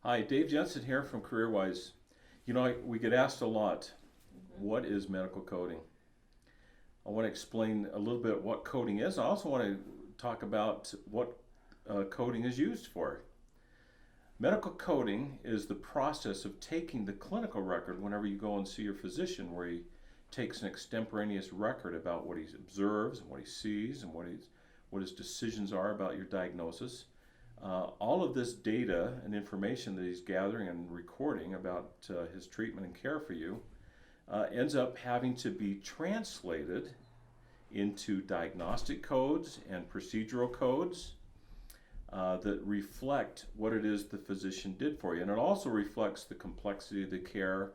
Hi, Dave Jensen here from Wize. We get asked a lot, what is medical coding? I want to explain a little bit what coding is. I also want to talk about what coding is used for. Medical coding is the process of taking the clinical record whenever you go and see your physician, where he takes an extemporaneous record about what he observes and what he sees and what his decisions are about your diagnosis. All of this data and information that he's gathering and recording about his treatment and care for you ends up having to be translated into diagnostic codes and procedural codes that reflect what it is the physician did for you. And it also reflects the complexity of the care.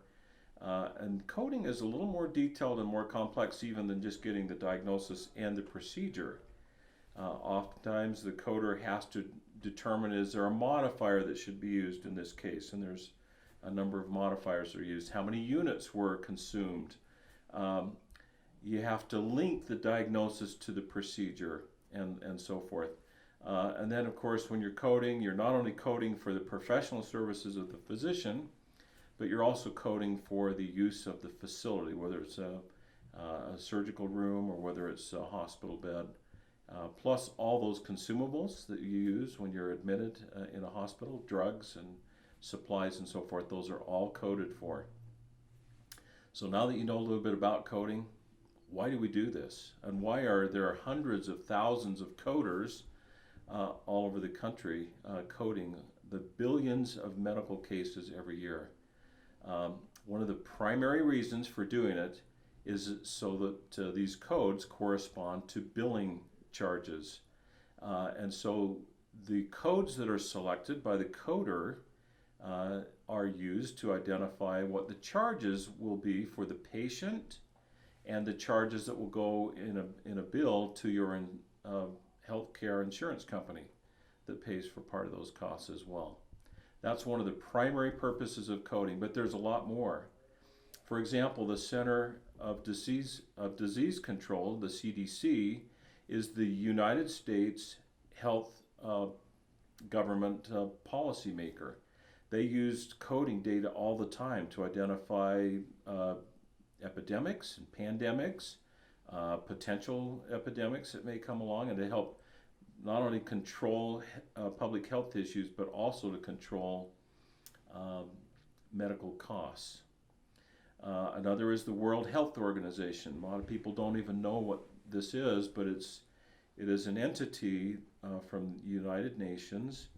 And coding is a little more detailed and more complex even than just getting the diagnosis and the procedure. Oftentimes the coder has to determine, is there a modifier that should be used in this case, and there's a number of modifiers that are used. How many units were consumed? You have to link the diagnosis to the procedure and so forth. And then of course when you're coding, you're not only coding for the professional services of the physician, but you're also coding for the use of the facility, whether it's a surgical room or whether it's a hospital bed. Plus all those consumables that you use when you're admitted in a hospital, drugs and supplies and so forth, those are all coded for. So now that you know a little bit about coding, why do we do this? And why are there hundreds of thousands of coders all over the country coding the billions of medical cases every year? One of the primary reasons for doing it is so that these codes correspond to billing charges. And so the codes that are selected by the coder are used to identify what the charges will be for the patient and the charges that will go in a bill to your healthcare insurance company that pays for part of those costs as well. That's one of the primary purposes of coding, but there's a lot more. For example, the Center of Disease Control, the CDC, is the United States health government policymaker. They use coding data all the time to identify epidemics and pandemics, potential epidemics that may come along, and to help not only control public health issues, but also to control medical costs. Another is the World Health Organization. A lot of people don't even know what this is, but it is an entity from the United Nations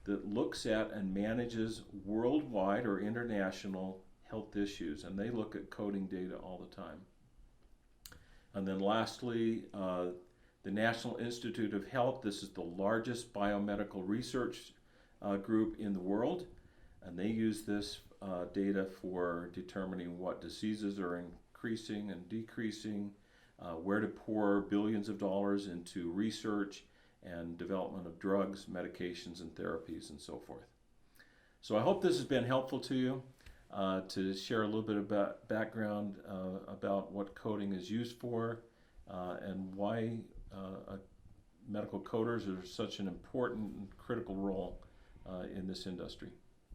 that looks at and manages worldwide or international health issues, and they look at coding data all the time. And then lastly, the National Institute of Health. This is the largest biomedical research group in the world, and they use this data for determining what diseases are increasing and decreasing, where to pour billions of dollars into research and development of drugs, medications, and therapies, and so forth. So I hope this has been helpful to you, to share a little bit about background about what coding is used for and why medical coders are such an important and critical role in this industry.